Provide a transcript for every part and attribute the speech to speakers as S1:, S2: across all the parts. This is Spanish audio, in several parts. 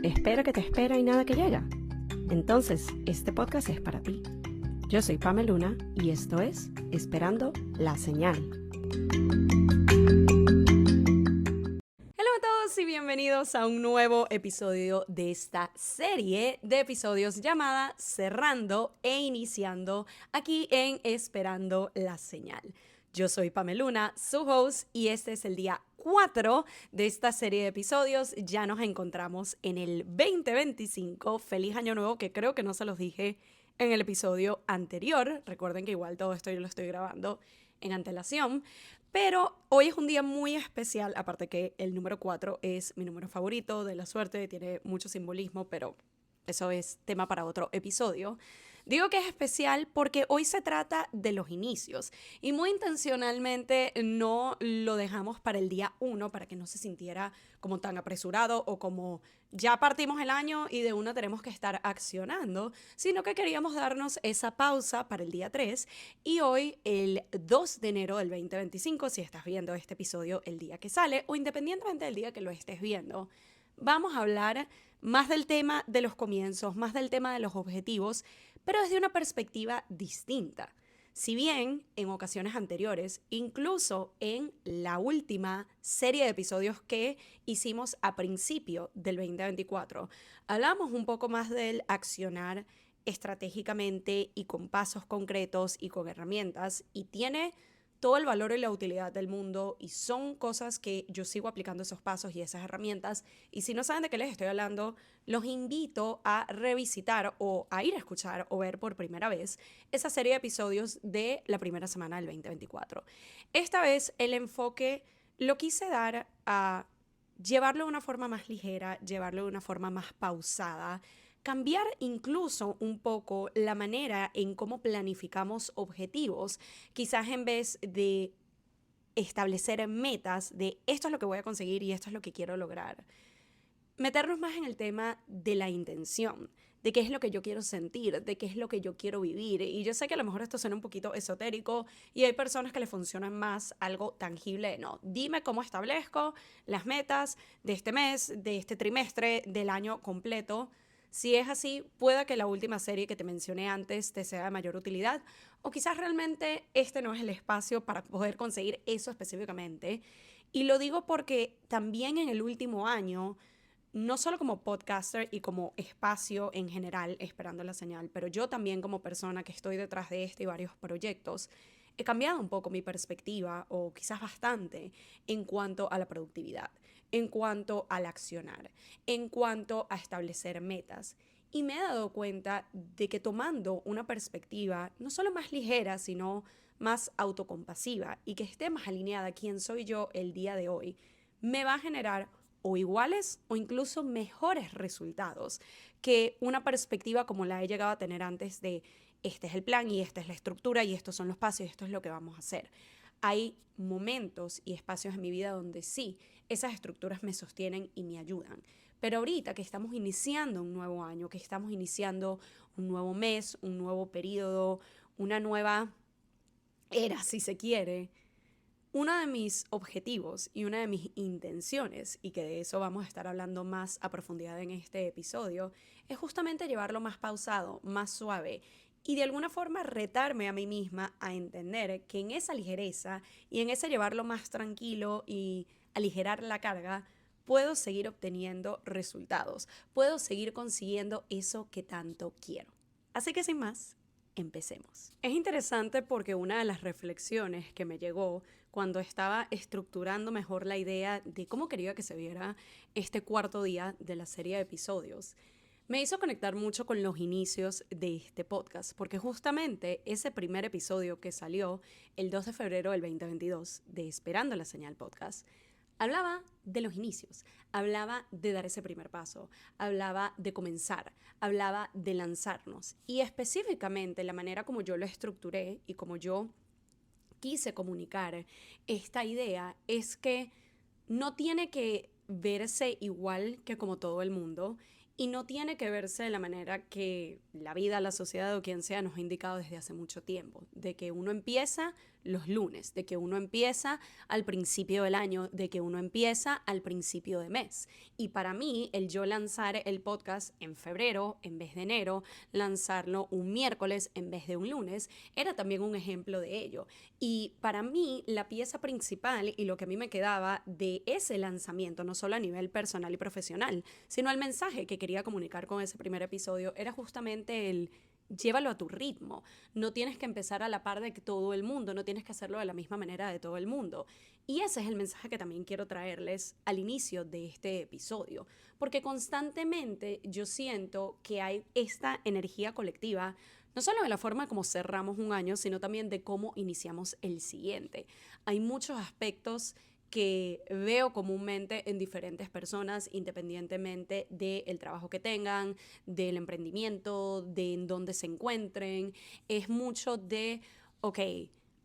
S1: Espera que te espera y nada que llega. Entonces, este podcast es para ti. Yo soy Pame Luna y esto es Esperando la Señal. Hola a todos y bienvenidos a un nuevo episodio de esta serie de episodios llamada Cerrando e Iniciando aquí en Esperando la Señal. Yo soy Pame Luna, su host, y este es el día 4 de esta serie de episodios. Ya nos encontramos en el 2025. Feliz Año Nuevo, que creo que no se los dije en el episodio anterior. Recuerden que igual todo esto yo lo estoy grabando en antelación. Pero hoy es un día muy especial, aparte que el número 4 es mi número favorito de la suerte, tiene mucho simbolismo, pero eso es tema para otro episodio. Digo que es especial porque hoy se trata de los inicios y muy intencionalmente no lo dejamos para el día 1 para que no se sintiera como tan apresurado o como ya partimos el año y de una tenemos que estar accionando, sino que queríamos darnos esa pausa para el día 3 y hoy el 2 de enero del 2025, si estás viendo este episodio el día que sale o independientemente del día que lo estés viendo, vamos a hablar más del tema de los comienzos, más del tema de los objetivos, pero desde una perspectiva distinta. Si bien en ocasiones anteriores, incluso en la última serie de episodios que hicimos a principio del 2024, hablamos un poco más del accionar estratégicamente y con pasos concretos y con herramientas, y tiene todo el valor y la utilidad del mundo y son cosas que yo sigo aplicando esos pasos y esas herramientas. Y si no saben de qué les estoy hablando, los invito a revisitar o a ir a escuchar o ver por primera vez esa serie de episodios de la primera semana del 2024. Esta vez el enfoque lo quise dar a llevarlo de una forma más ligera, llevarlo de una forma más pausada, cambiar incluso un poco la manera en cómo planificamos objetivos, quizás en vez de establecer metas de esto es lo que voy a conseguir y esto es lo que quiero lograr. Meternos más en el tema de la intención, de qué es lo que yo quiero sentir, de qué es lo que yo quiero vivir. Y yo sé que a lo mejor esto suena un poquito esotérico y hay personas que le funcionan más algo tangible. No, dime cómo establezco las metas de este mes, de este trimestre, del año completo. Si es así, pueda que la última serie que te mencioné antes te sea de mayor utilidad o quizás realmente este no es el espacio para poder conseguir eso específicamente. Y lo digo porque también en el último año, no solo como podcaster y como espacio en general esperando la señal, pero yo también como persona que estoy detrás de este y varios proyectos, he cambiado un poco mi perspectiva o quizás bastante en cuanto a la productividad, en cuanto al accionar, en cuanto a establecer metas. Y me he dado cuenta de que tomando una perspectiva no solo más ligera, sino más autocompasiva y que esté más alineada a quién soy yo el día de hoy, me va a generar o iguales o incluso mejores resultados que una perspectiva como la he llegado a tener antes de este es el plan y esta es la estructura y estos son los pasos y esto es lo que vamos a hacer. Hay momentos y espacios en mi vida donde sí, esas estructuras me sostienen y me ayudan. Pero ahorita que estamos iniciando un nuevo año, que estamos iniciando un nuevo mes, un nuevo periodo, una nueva era, si se quiere, uno de mis objetivos y una de mis intenciones, y que de eso vamos a estar hablando más a profundidad en este episodio, es justamente llevarlo más pausado, más suave y de alguna forma retarme a mí misma a entender que en esa ligereza y en ese llevarlo más tranquilo y aligerar la carga, puedo seguir obteniendo resultados, puedo seguir consiguiendo eso que tanto quiero. Así que sin más, empecemos. Es interesante porque una de las reflexiones que me llegó cuando estaba estructurando mejor la idea de cómo quería que se viera este cuarto día de la serie de episodios, me hizo conectar mucho con los inicios de este podcast, porque justamente ese primer episodio que salió el 2 de febrero del 2022 de Esperando la Señal Podcast, hablaba de los inicios, hablaba de dar ese primer paso, hablaba de comenzar, hablaba de lanzarnos. Y específicamente la manera como yo lo estructuré y como yo quise comunicar esta idea es que no tiene que verse igual que como todo el mundo y no tiene que verse de la manera que la vida, la sociedad o quien sea nos ha indicado desde hace mucho tiempo, de que uno empieza los lunes, de que uno empieza al principio del año, de que uno empieza al principio de mes. Y para mí, el yo lanzar el podcast en febrero en vez de enero, lanzarlo un miércoles en vez de un lunes, era también un ejemplo de ello. Y para mí, la pieza principal y lo que a mí me quedaba de ese lanzamiento, no solo a nivel personal y profesional, sino el mensaje que quería comunicar con ese primer episodio, era justamente el llévalo a tu ritmo. No tienes que empezar a la par de todo el mundo, no tienes que hacerlo de la misma manera de todo el mundo. Y ese es el mensaje que también quiero traerles al inicio de este episodio, porque constantemente yo siento que hay esta energía colectiva, no solo de la forma como cerramos un año, sino también de cómo iniciamos el siguiente. Hay muchos aspectos que veo comúnmente en diferentes personas, independientemente del trabajo que tengan, del emprendimiento, de en dónde se encuentren. Es mucho de, ok,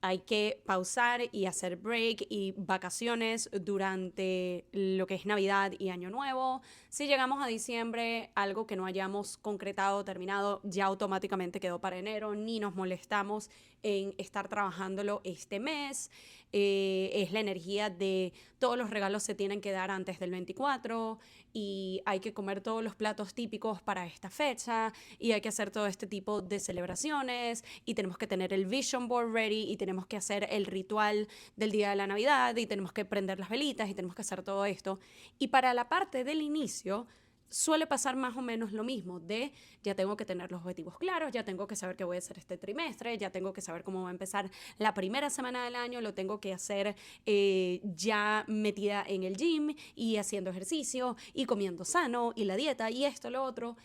S1: hay que pausar y hacer break y vacaciones durante lo que es Navidad y Año Nuevo. Si llegamos a diciembre, algo que no hayamos concretado, terminado, ya automáticamente quedó para enero, ni nos molestamos en estar trabajándolo este mes. Es la energía de todos los regalos se tienen que dar antes del 24 y hay que comer todos los platos típicos para esta fecha y hay que hacer todo este tipo de celebraciones y tenemos que tener el vision board ready y tenemos que hacer el ritual del día de la Navidad y tenemos que prender las velitas y tenemos que hacer todo esto. Y para la parte del inicio, suele pasar más o menos lo mismo, de ya tengo que tener los objetivos claros, ya tengo que saber qué voy a hacer este trimestre, ya tengo que saber cómo va a empezar la primera semana del año, lo tengo que hacer ya metida en el gym y haciendo ejercicio y comiendo sano y la dieta y esto, lo otro.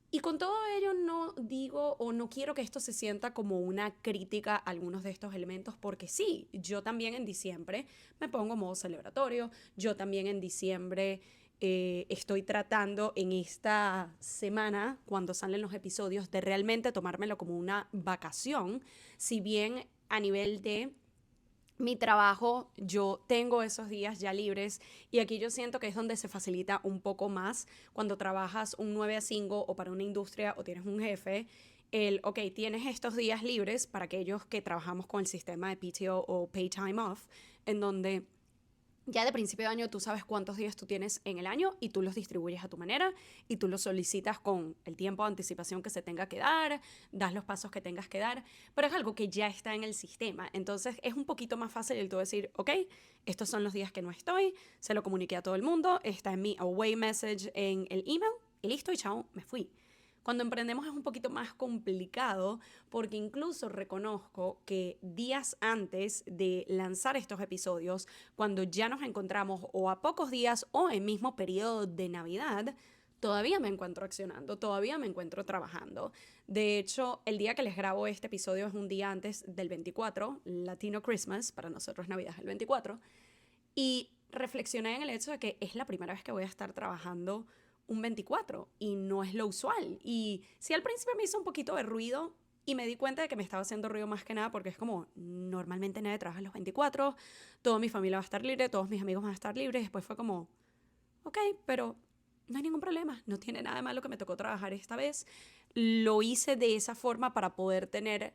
S1: Y con todo ello no digo o no quiero que esto se sienta como una crítica a algunos de estos elementos, porque sí, yo también en diciembre me pongo modo celebratorio, yo también en diciembre estoy tratando en esta semana, cuando salen los episodios, de realmente tomármelo como una vacación, si bien a nivel de mi trabajo, yo tengo esos días ya libres y aquí yo siento que es donde se facilita un poco más cuando trabajas un 9 a 5 o para una industria o tienes un jefe, ok, tienes estos días libres para aquellos que trabajamos con el sistema de PTO o Pay Time Off, en donde ya de principio de año tú sabes cuántos días tú tienes en el año y tú los distribuyes a tu manera y tú los solicitas con el tiempo de anticipación que se tenga que dar, das los pasos que tengas que dar, pero es algo que ya está en el sistema. Entonces es un poquito más fácil el tú decir, ok, estos son los días que no estoy, se lo comuniqué a todo el mundo, está en mi away message en el email y listo y chao, me fui. Cuando emprendemos es un poquito más complicado porque incluso reconozco que días antes de lanzar estos episodios, cuando ya nos encontramos o a pocos días o en mismo periodo de Navidad, todavía me encuentro accionando, todavía me encuentro trabajando. De hecho, el día que les grabo este episodio es un día antes del 24, Latino Christmas, para nosotros Navidad es el 24, y reflexioné en el hecho de que es la primera vez que voy a estar trabajando un 24 y no es lo usual. Y sí, al principio me hizo un poquito de ruido y me di cuenta de que me estaba haciendo ruido más que nada porque es como, normalmente nadie trabaja los 24, toda mi familia va a estar libre, todos mis amigos van a estar libres. Después fue como, ok, pero no hay ningún problema, no tiene nada de malo que me tocó trabajar esta vez. Lo hice de esa forma para poder tener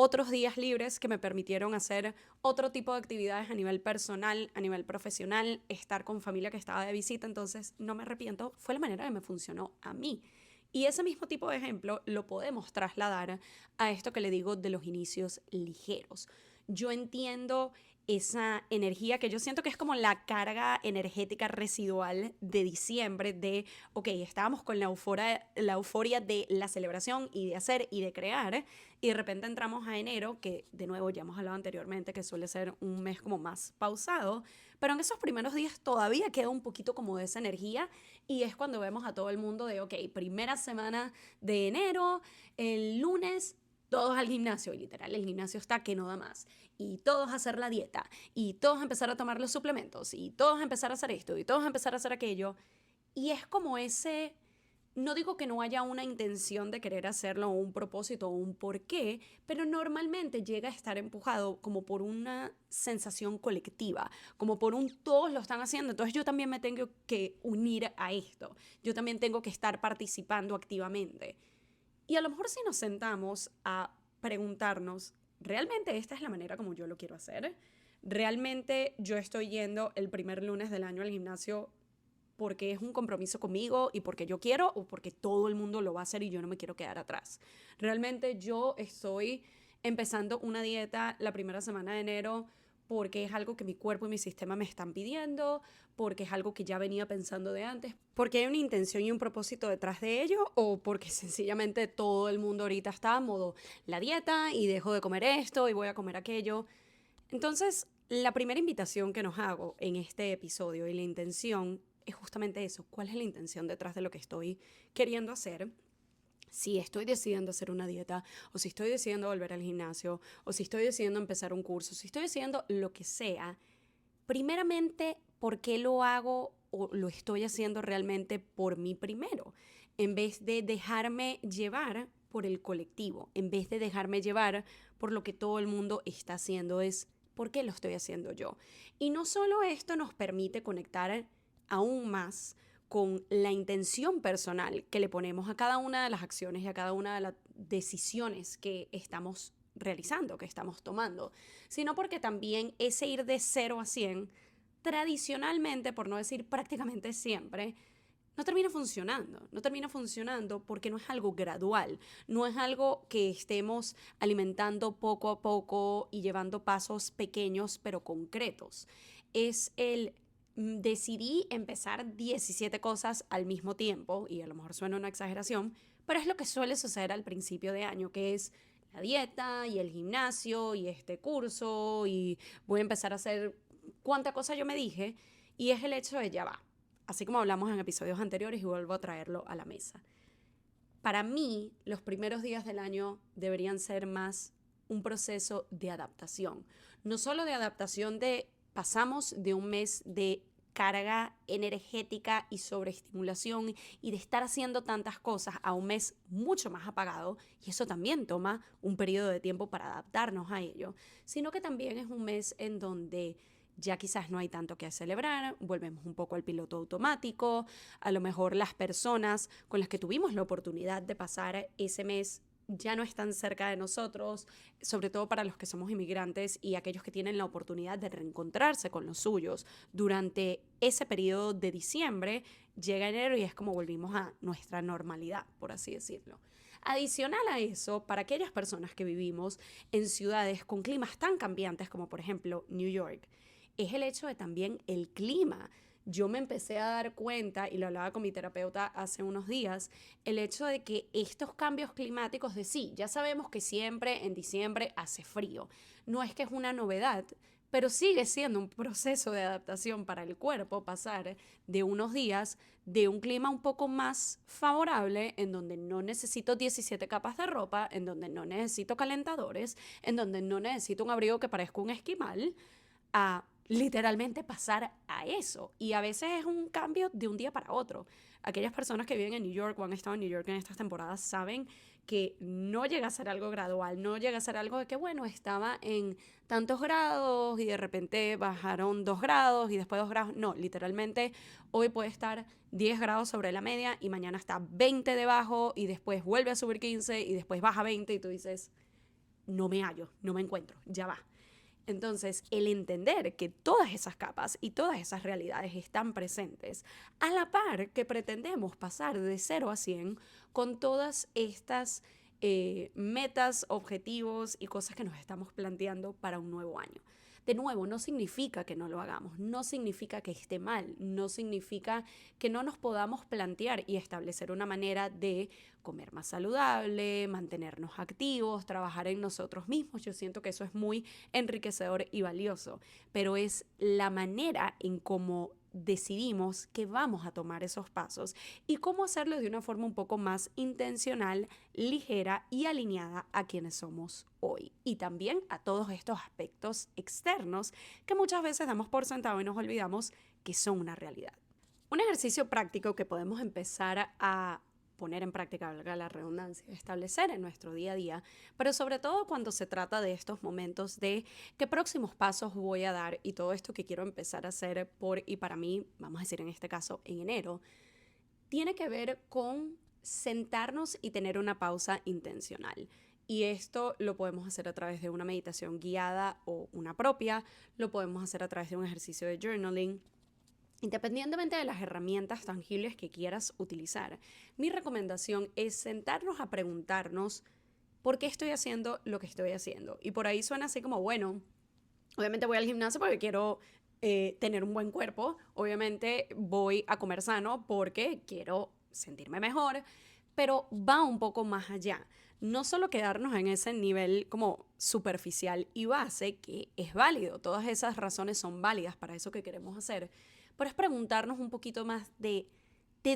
S1: otros días libres que me permitieron hacer otro tipo de actividades a nivel personal, a nivel profesional, estar con familia que estaba de visita, entonces no me arrepiento, fue la manera que me funcionó a mí. Y ese mismo tipo de ejemplo lo podemos trasladar a esto que le digo de los inicios ligeros. Yo entiendo esa energía que yo siento que es como la carga energética residual de diciembre de, ok, estábamos con la euforia de la celebración y de hacer y de crear, y de repente entramos a enero, que de nuevo ya hemos hablado anteriormente, que suele ser un mes como más pausado, pero en esos primeros días todavía queda un poquito como de esa energía y es cuando vemos a todo el mundo de, ok, primera semana de enero, el lunes todos al gimnasio, y literal, el gimnasio está que no da más. Y todos a hacer la dieta, y todos a empezar a tomar los suplementos, y todos a empezar a hacer esto, y todos a empezar a hacer aquello. Y es como ese, no digo que no haya una intención de querer hacerlo, o un propósito, o un porqué, pero normalmente llega a estar empujado como por una sensación colectiva, como por un todos lo están haciendo, entonces yo también me tengo que unir a esto, yo también tengo que estar participando activamente. Y a lo mejor si nos sentamos a preguntarnos ¿realmente esta es la manera como yo lo quiero hacer? ¿Realmente yo estoy yendo el primer lunes del año al gimnasio porque es un compromiso conmigo y porque yo quiero o porque todo el mundo lo va a hacer y yo no me quiero quedar atrás? Realmente yo estoy empezando una dieta la primera semana de enero porque es algo que mi cuerpo y mi sistema me están pidiendo, porque es algo que ya venía pensando de antes, porque hay una intención y un propósito detrás de ello, o porque sencillamente todo el mundo ahorita está a modo la dieta y dejo de comer esto y voy a comer aquello. Entonces, la primera invitación que nos hago en este episodio y la intención es justamente eso. ¿Cuál es la intención detrás de lo que estoy queriendo hacer? Si estoy decidiendo hacer una dieta, o si estoy decidiendo volver al gimnasio, o si estoy decidiendo empezar un curso, si estoy decidiendo lo que sea, primeramente, ¿por qué lo hago o lo estoy haciendo realmente por mí primero? En vez de dejarme llevar por el colectivo, en vez de dejarme llevar por lo que todo el mundo está haciendo, es ¿por qué lo estoy haciendo yo? Y no solo esto nos permite conectar aún más con la intención personal que le ponemos a cada una de las acciones y a cada una de las decisiones que estamos realizando, que estamos tomando, sino porque también ese ir de 0 a 100, tradicionalmente, por no decir prácticamente siempre, no termina funcionando porque no es algo gradual, no es algo que estemos alimentando poco a poco y llevando pasos pequeños pero concretos. Es el decidí empezar 17 cosas al mismo tiempo, y a lo mejor suena una exageración, pero es lo que suele suceder al principio de año, que es la dieta y el gimnasio y este curso y voy a empezar a hacer cuánta cosa yo me dije, y es el hecho de ya va, así como hablamos en episodios anteriores y vuelvo a traerlo a la mesa. Para mí, los primeros días del año deberían ser más un proceso de adaptación. No solo de adaptación de pasamos de un mes de carga energética y sobreestimulación y de estar haciendo tantas cosas a un mes mucho más apagado, y eso también toma un periodo de tiempo para adaptarnos a ello, sino que también es un mes en donde ya quizás no hay tanto que celebrar, volvemos un poco al piloto automático, a lo mejor las personas con las que tuvimos la oportunidad de pasar ese mes ya no están cerca de nosotros, sobre todo para los que somos inmigrantes y aquellos que tienen la oportunidad de reencontrarse con los suyos durante ese periodo de diciembre. Llega enero y es como volvimos a nuestra normalidad, por así decirlo. Adicional a eso, para aquellas personas que vivimos en ciudades con climas tan cambiantes como por ejemplo New York, es el hecho de también el clima. Yo me empecé a dar cuenta, y lo hablaba con mi terapeuta hace unos días, el hecho de que estos cambios climáticos de sí, ya sabemos que siempre en diciembre hace frío. No es que es una novedad, pero sigue siendo un proceso de adaptación para el cuerpo pasar de unos días de un clima un poco más favorable, en donde no necesito 17 capas de ropa, en donde no necesito calentadores, en donde no necesito un abrigo que parezca un esquimal, a literalmente pasar a eso. Y a veces es un cambio de un día para otro. Aquellas personas que viven en New York o han estado en New York en estas temporadas saben que no llega a ser algo gradual, no llega a ser algo de que, bueno, estaba en tantos grados y de repente bajaron 2 grados y después 2 grados. No, literalmente hoy puede estar 10 grados sobre la media y mañana está 20 debajo y después vuelve a subir 15 y después baja 20 y tú dices, no me hallo, no me encuentro, ya va. Entonces, el entender que todas esas capas y todas esas realidades están presentes, a la par que pretendemos pasar de 0 a 100 con todas estas metas, objetivos y cosas que nos estamos planteando para un nuevo año. De nuevo, no significa que no lo hagamos, no significa que esté mal, no significa que no nos podamos plantear y establecer una manera de comer más saludable, mantenernos activos, trabajar en nosotros mismos. Yo siento que eso es muy enriquecedor y valioso, pero es la manera en cómo decidimos que vamos a tomar esos pasos y cómo hacerlo de una forma un poco más intencional, ligera y alineada a quienes somos hoy, y también a todos estos aspectos externos que muchas veces damos por sentado y nos olvidamos que son una realidad. Un ejercicio práctico que podemos empezar a poner en práctica, valga la redundancia, establecer en nuestro día a día, pero sobre todo cuando se trata de estos momentos de qué próximos pasos voy a dar y todo esto que quiero empezar a hacer por y para mí, vamos a decir en este caso en enero, tiene que ver con sentarnos y tener una pausa intencional. Y esto lo podemos hacer a través de una meditación guiada o una propia, lo podemos hacer a través de un ejercicio de journaling. Independientemente de las herramientas tangibles que quieras utilizar, mi recomendación es sentarnos a preguntarnos por qué estoy haciendo lo que estoy haciendo. Y por ahí suena así como, bueno, obviamente voy al gimnasio porque quiero tener un buen cuerpo, obviamente voy a comer sano porque quiero sentirme mejor, pero va un poco más allá. No solo quedarnos en ese nivel como superficial y base, que es válido, todas esas razones son válidas para eso que queremos hacer, pero es preguntarnos un poquito más de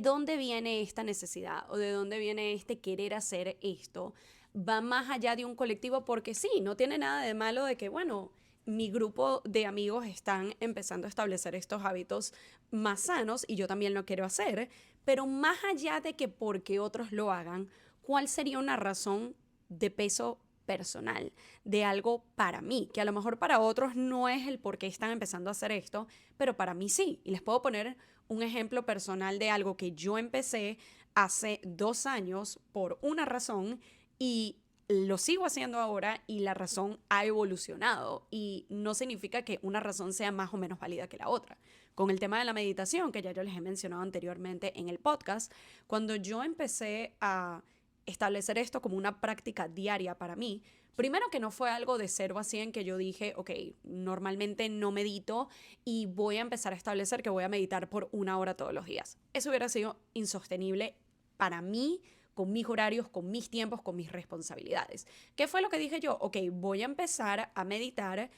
S1: dónde viene esta necesidad o de dónde viene este querer hacer esto. Va más allá de un colectivo porque sí, no tiene nada de malo de que, bueno, mi grupo de amigos están empezando a establecer estos hábitos más sanos y yo también lo quiero hacer, pero más allá de que porque otros lo hagan, ¿cuál sería una razón de peso personal, de algo para mí, que a lo mejor para otros no es el por qué están empezando a hacer esto, pero para mí sí? Y les puedo poner un ejemplo personal de algo que yo empecé hace 2 años por una razón y lo sigo haciendo ahora y la razón ha evolucionado y no significa que una razón sea más o menos válida que la otra. Con el tema de la meditación, que ya yo les he mencionado anteriormente en el podcast, cuando yo empecé a establecer esto como una práctica diaria para mí, primero que no fue algo de 0 a 100 que yo dije, ok, normalmente no medito y voy a empezar a establecer que voy a meditar por 1 hora todos los días. Eso hubiera sido insostenible para mí, con mis horarios, con mis tiempos, con mis responsabilidades. ¿Qué fue lo que dije yo? Ok, voy a empezar a meditar,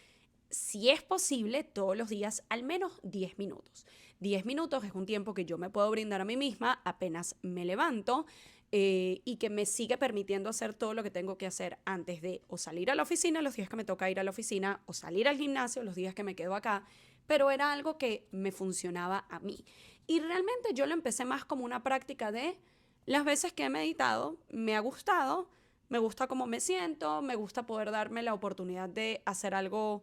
S1: si es posible, todos los días, al menos 10 minutos. 10 minutos es un tiempo que yo me puedo brindar a mí misma apenas me levanto, y que me sigue permitiendo hacer todo lo que tengo que hacer antes de o salir a la oficina los días que me toca ir a la oficina o salir al gimnasio los días que me quedo acá, pero era algo que me funcionaba a mí. Y realmente yo lo empecé más como una práctica de las veces que he meditado, me ha gustado, me gusta cómo me siento, me gusta poder darme la oportunidad de hacer algo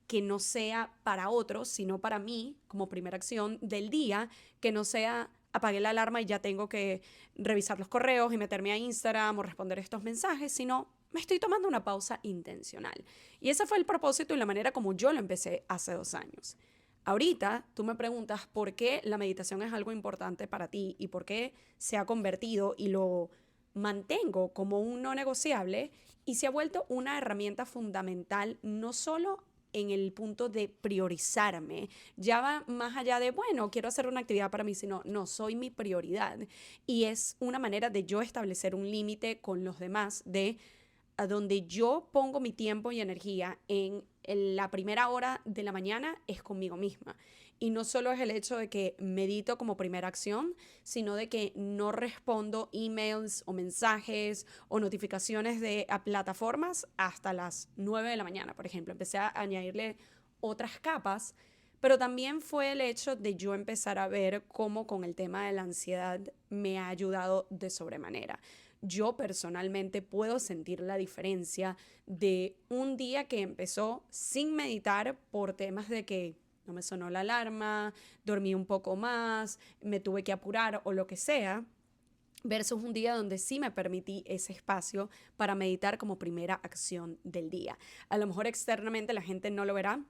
S1: que no sea para otros, sino para mí, como primera acción del día, que no sea apagué la alarma y ya tengo que revisar los correos y meterme a Instagram o responder estos mensajes, sino me estoy tomando una pausa intencional. Y ese fue el propósito y la manera como yo lo empecé hace 2 años. Ahorita tú me preguntas por qué la meditación es algo importante para ti y por qué se ha convertido y lo mantengo como un no negociable y se ha vuelto una herramienta fundamental no solo en el punto de priorizarme, ya va más allá de, bueno, quiero hacer una actividad para mí, sino, no, soy mi prioridad. Y es una manera de yo establecer un límite con los demás, de a donde yo pongo mi tiempo y energía en la primera hora de la mañana es conmigo misma. Y no solo es el hecho de que medito como primera acción, sino de que no respondo emails o mensajes o notificaciones de a plataformas hasta las 9 de la mañana, por ejemplo. Empecé a añadirle otras capas, pero también fue el hecho de yo empezar a ver cómo con el tema de la ansiedad me ha ayudado de sobremanera. Yo personalmente puedo sentir la diferencia de un día que empezó sin meditar por temas de que no me sonó la alarma, dormí un poco más, me tuve que apurar o lo que sea, versus un día donde sí me permití ese espacio para meditar como primera acción del día. A lo mejor externamente la gente no lo verá,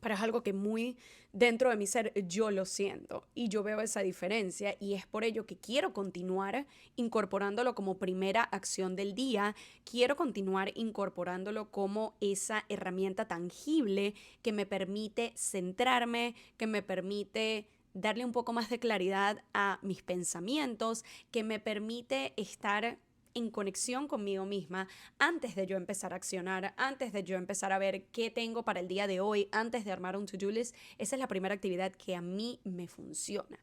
S1: pero es algo que muy dentro de mi ser yo lo siento y yo veo esa diferencia y es por ello que quiero continuar incorporándolo como primera acción del día, quiero continuar incorporándolo como esa herramienta tangible que me permite centrarme, que me permite darle un poco más de claridad a mis pensamientos, que me permite estar en conexión conmigo misma antes de yo empezar a accionar, antes de yo empezar a ver qué tengo para el día de hoy, antes de armar un to-do list. Esa es la primera actividad que a mí me funciona.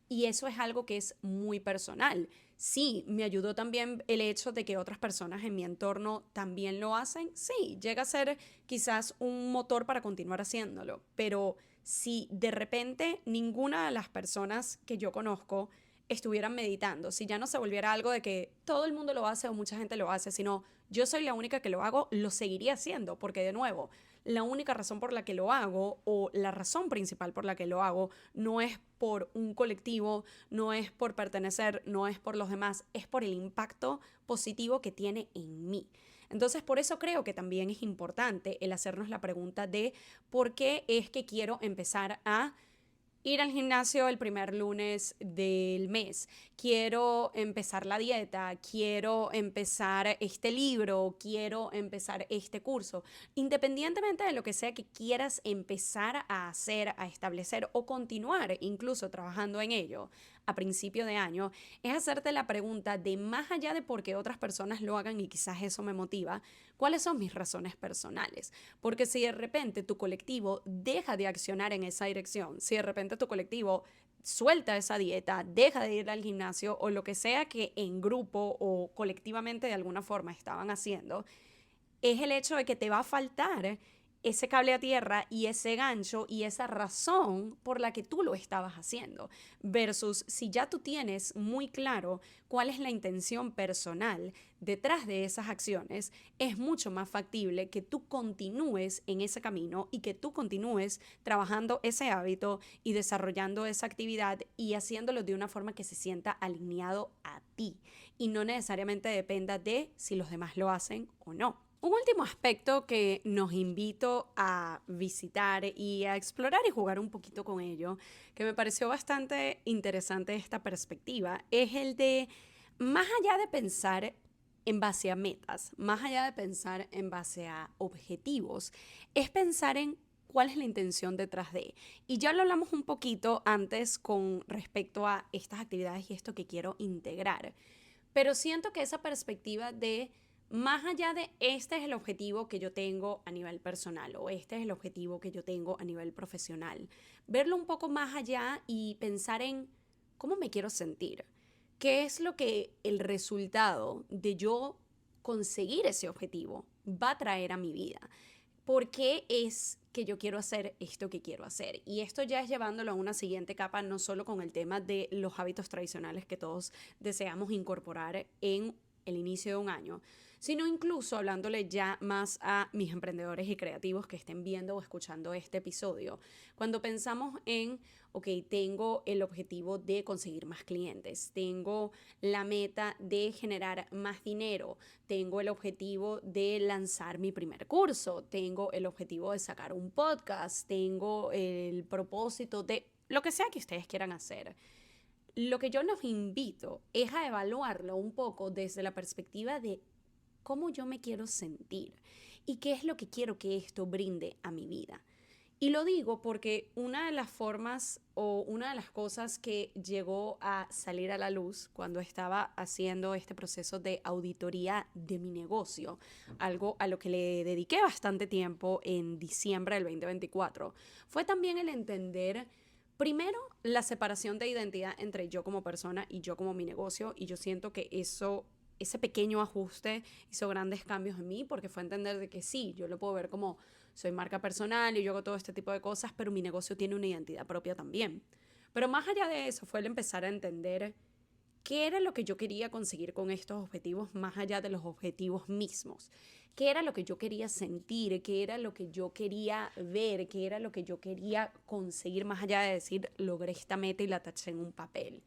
S1: Y eso es algo que es muy personal. Sí, me ayudó también el hecho de que otras personas en mi entorno también lo hacen. Sí, llega a ser quizás un motor para continuar haciéndolo, pero si de repente ninguna de las personas que yo conozco estuvieran meditando, si ya no se volviera algo de que todo el mundo lo hace o mucha gente lo hace, sino yo soy la única que lo hago, lo seguiría haciendo, porque de nuevo, la única razón por la que lo hago o la razón principal por la que lo hago no es por un colectivo, no es por pertenecer, no es por los demás, es por el impacto positivo que tiene en mí. Entonces, por eso creo que también es importante el hacernos la pregunta de por qué es que quiero empezar a ir al gimnasio el primer lunes del mes, quiero empezar la dieta, quiero empezar este libro, quiero empezar este curso. Independientemente de lo que sea que quieras empezar a hacer, a establecer o continuar incluso trabajando en ello a principio de año, es hacerte la pregunta de más allá de por qué otras personas lo hagan y quizás eso me motiva, ¿cuáles son mis razones personales? Porque si de repente tu colectivo deja de accionar en esa dirección, si de repente tu colectivo suelta esa dieta, deja de ir al gimnasio o lo que sea que en grupo o colectivamente de alguna forma estaban haciendo, es el hecho de que te va a faltar ese cable a tierra y ese gancho y esa razón por la que tú lo estabas haciendo. Versus si ya tú tienes muy claro cuál es la intención personal detrás de esas acciones, es mucho más factible que tú continúes en ese camino y que tú continúes trabajando ese hábito y desarrollando esa actividad y haciéndolo de una forma que se sienta alineado a ti y no necesariamente dependa de si los demás lo hacen o no. Un último aspecto que nos invito a visitar y a explorar y jugar un poquito con ello, que me pareció bastante interesante esta perspectiva, es el de, más allá de pensar en base a metas, más allá de pensar en base a objetivos, es pensar en cuál es la intención detrás de. Y ya lo hablamos un poquito antes con respecto a estas actividades y esto que quiero integrar, pero siento que esa perspectiva de más allá de este es el objetivo que yo tengo a nivel personal o este es el objetivo que yo tengo a nivel profesional, verlo un poco más allá y pensar en cómo me quiero sentir, qué es lo que el resultado de yo conseguir ese objetivo va a traer a mi vida. ¿Por qué es que yo quiero hacer esto que quiero hacer? Y esto ya es llevándolo a una siguiente capa, no solo con el tema de los hábitos tradicionales que todos deseamos incorporar en el inicio de un año, sino incluso hablándole ya más a mis emprendedores y creativos que estén viendo o escuchando este episodio. Cuando pensamos en, ok, tengo el objetivo de conseguir más clientes, tengo la meta de generar más dinero, tengo el objetivo de lanzar mi primer curso, tengo el objetivo de sacar un podcast, tengo el propósito de lo que sea que ustedes quieran hacer. Lo que yo los invito es a evaluarlo un poco desde la perspectiva de cómo yo me quiero sentir y qué es lo que quiero que esto brinde a mi vida. Y lo digo porque una de las formas o una de las cosas que llegó a salir a la luz cuando estaba haciendo este proceso de auditoría de mi negocio, algo a lo que le dediqué bastante tiempo en diciembre del 2024, fue también el entender primero la separación de identidad entre yo como persona y yo como mi negocio, y yo siento que ese pequeño ajuste hizo grandes cambios en mí porque fue entender de que sí, yo lo puedo ver como soy marca personal y yo hago todo este tipo de cosas, pero mi negocio tiene una identidad propia también. Pero más allá de eso fue el empezar a entender qué era lo que yo quería conseguir con estos objetivos más allá de los objetivos mismos. ¿Qué era lo que yo quería sentir? ¿Qué era lo que yo quería ver? ¿Qué era lo que yo quería conseguir más allá de decir logré esta meta y la taché en un papel?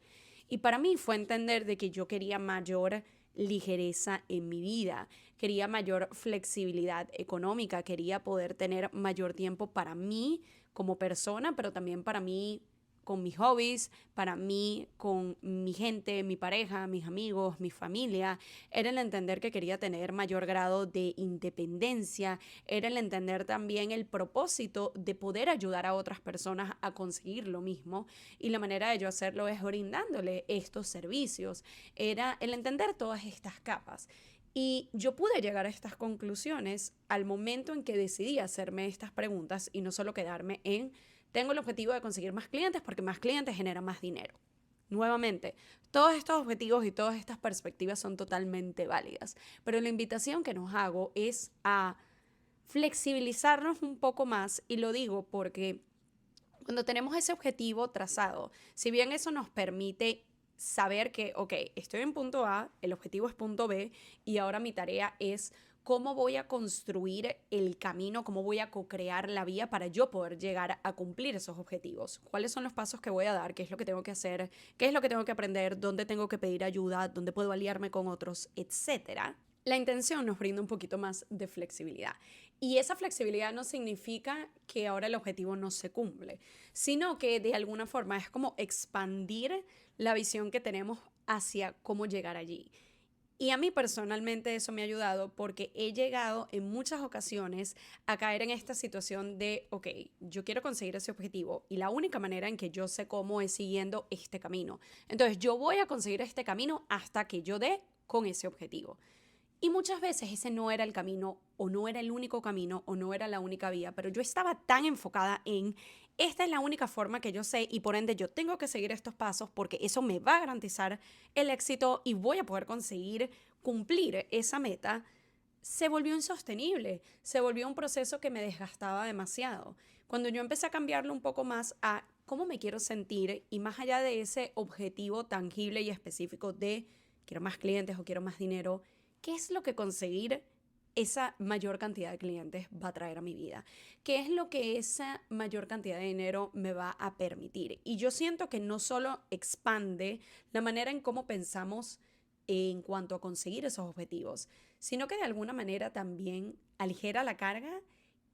S1: Y para mí fue entender de que yo quería mayor ligereza en mi vida, quería mayor flexibilidad económica, quería poder tener mayor tiempo para mí como persona, pero también para mí con mis hobbies, para mí con mi gente, mi pareja, mis amigos, mi familia. Era el entender que quería tener mayor grado de independencia, era el entender también el propósito de poder ayudar a otras personas a conseguir lo mismo, y la manera de yo hacerlo es brindándole estos servicios. Era el entender todas estas capas. Y yo pude llegar a estas conclusiones al momento en que decidí hacerme estas preguntas y no solo quedarme en tengo el objetivo de conseguir más clientes porque más clientes generan más dinero. Nuevamente, todos estos objetivos y todas estas perspectivas son totalmente válidas, pero la invitación que nos hago es a flexibilizarnos un poco más, y lo digo porque cuando tenemos ese objetivo trazado, si bien eso nos permite saber que, ok, estoy en punto A, el objetivo es punto B, y ahora mi tarea es cómo voy a construir el camino, cómo voy a co-crear la vía para yo poder llegar a cumplir esos objetivos. ¿Cuáles son los pasos que voy a dar? ¿Qué es lo que tengo que hacer? ¿Qué es lo que tengo que aprender? ¿Dónde tengo que pedir ayuda? ¿Dónde puedo aliarme con otros? Etcétera. La intención nos brinda un poquito más de flexibilidad. Y esa flexibilidad no significa que ahora el objetivo no se cumple, sino que de alguna forma es como expandir la visión que tenemos hacia cómo llegar allí. Y a mí personalmente eso me ha ayudado porque he llegado en muchas ocasiones a caer en esta situación de, ok, yo quiero conseguir ese objetivo y la única manera en que yo sé cómo es siguiendo este camino. Entonces yo voy a conseguir este camino hasta que yo dé con ese objetivo. Y muchas veces ese no era el camino, o no era el único camino, o no era la única vía, pero yo estaba tan enfocada en esta es la única forma que yo sé y por ende yo tengo que seguir estos pasos porque eso me va a garantizar el éxito y voy a poder conseguir cumplir esa meta. Se volvió insostenible, se volvió un proceso que me desgastaba demasiado. Cuando yo empecé a cambiarlo un poco más a cómo me quiero sentir y más allá de ese objetivo tangible y específico de quiero más clientes o quiero más dinero, ¿qué es lo que conseguir esa mayor cantidad de clientes va a traer a mi vida? ¿Qué es lo que esa mayor cantidad de dinero me va a permitir? Y yo siento que no solo expande la manera en cómo pensamos en cuanto a conseguir esos objetivos, sino que de alguna manera también aligera la carga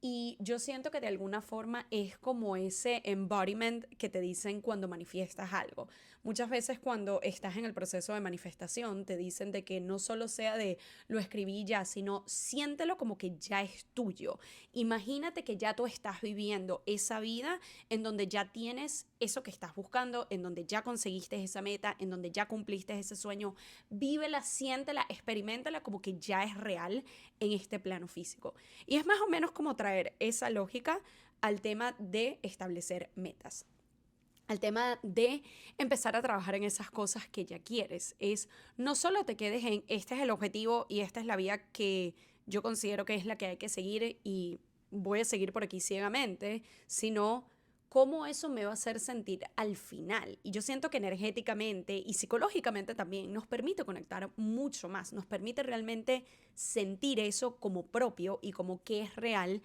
S1: y yo siento que de alguna forma es como ese embodiment que te dicen cuando manifiestas algo. Muchas veces cuando estás en el proceso de manifestación te dicen de que no solo sea de lo escribí ya, sino siéntelo como que ya es tuyo. Imagínate que ya tú estás viviendo esa vida en donde ya tienes eso que estás buscando, en donde ya conseguiste esa meta, en donde ya cumpliste ese sueño. Vívela, siéntela, experimentala como que ya es real en este plano físico. Y es más o menos como traer esa lógica al tema de establecer metas, al tema de empezar a trabajar en esas cosas que ya quieres. Es no solo te quedes en este es el objetivo y esta es la vía que yo considero que es la que hay que seguir y voy a seguir por aquí ciegamente, sino cómo eso me va a hacer sentir al final. Y yo siento que energéticamente y psicológicamente también nos permite conectar mucho más, nos permite realmente sentir eso como propio y como que es real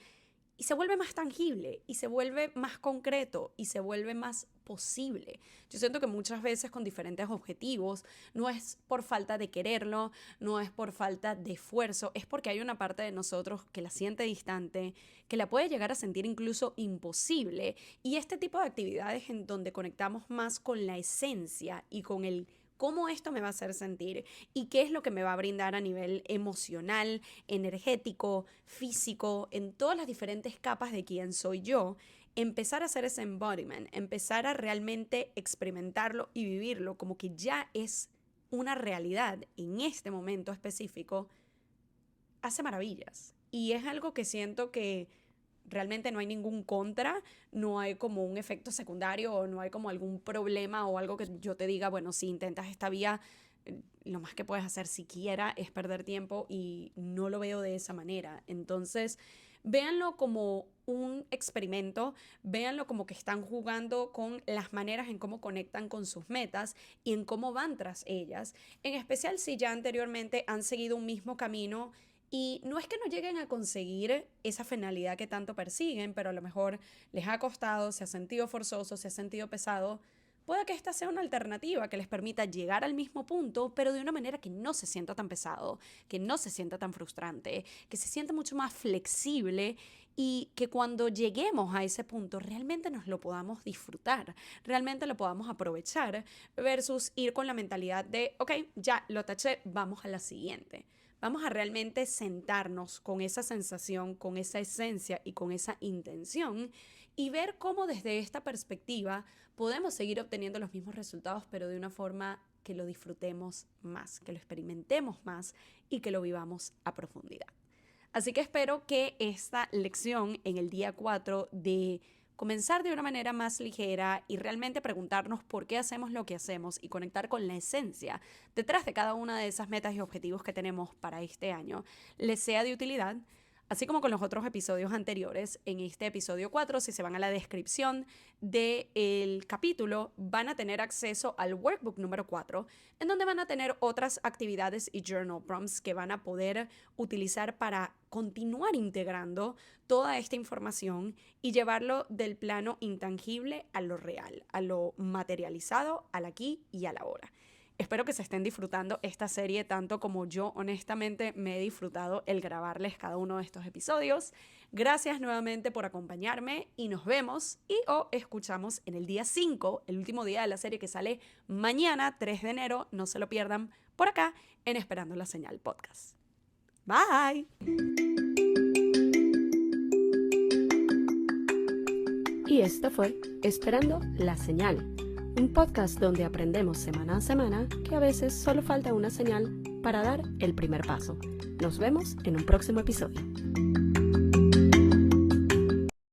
S1: y se vuelve más tangible y se vuelve más concreto y se vuelve más posible. Yo siento que muchas veces con diferentes objetivos no es por falta de quererlo, no es por falta de esfuerzo, es porque hay una parte de nosotros que la siente distante, que la puede llegar a sentir incluso imposible y este tipo de actividades en donde conectamos más con la esencia y con el cómo esto me va a hacer sentir y qué es lo que me va a brindar a nivel emocional, energético, físico, en todas las diferentes capas de quién soy yo, empezar a hacer ese embodiment, empezar a realmente experimentarlo y vivirlo como que ya es una realidad en este momento específico, hace maravillas. Y es algo que siento que realmente no hay ningún contra, no hay como un efecto secundario o no hay como algún problema o algo que yo te diga, bueno, si intentas esta vía, lo más que puedes hacer siquiera es perder tiempo y no lo veo de esa manera. Entonces, véanlo como un experimento, véanlo como que están jugando con las maneras en cómo conectan con sus metas y en cómo van tras ellas, en especial si ya anteriormente han seguido un mismo camino y no es que no lleguen a conseguir esa finalidad que tanto persiguen, pero a lo mejor les ha costado, se ha sentido forzoso, se ha sentido pesado. Puede que esta sea una alternativa que les permita llegar al mismo punto, pero de una manera que no se sienta tan pesado, que no se sienta tan frustrante, que se sienta mucho más flexible y que cuando lleguemos a ese punto realmente nos lo podamos disfrutar, realmente lo podamos aprovechar versus ir con la mentalidad de, ok, ya lo taché, vamos a la siguiente. Vamos a realmente sentarnos con esa sensación, con esa esencia y con esa intención y ver cómo desde esta perspectiva podemos seguir obteniendo los mismos resultados, pero de una forma que lo disfrutemos más, que lo experimentemos más y que lo vivamos a profundidad. Así que espero que esta lección en el día 4 de comenzar de una manera más ligera y realmente preguntarnos por qué hacemos lo que hacemos y conectar con la esencia detrás de cada una de esas metas y objetivos que tenemos para este año les sea de utilidad. Así como con los otros episodios anteriores, en este episodio 4, si se van a la descripción del capítulo, van a tener acceso al workbook número 4, en donde van a tener otras actividades y journal prompts que van a poder utilizar para continuar integrando toda esta información y llevarlo del plano intangible a lo real, a lo materializado, al aquí y a la ahora. Espero que se estén disfrutando esta serie tanto como yo honestamente me he disfrutado el grabarles cada uno de estos episodios. Gracias nuevamente por acompañarme y nos vemos y o escuchamos en el día 5, el último día de la serie que sale mañana, 3 de enero. No se lo pierdan por acá en Esperando la Señal Podcast. Bye. Y esto fue Esperando la Señal, un podcast donde aprendemos semana a semana que a veces solo falta una señal para dar el primer paso. Nos vemos en un próximo episodio.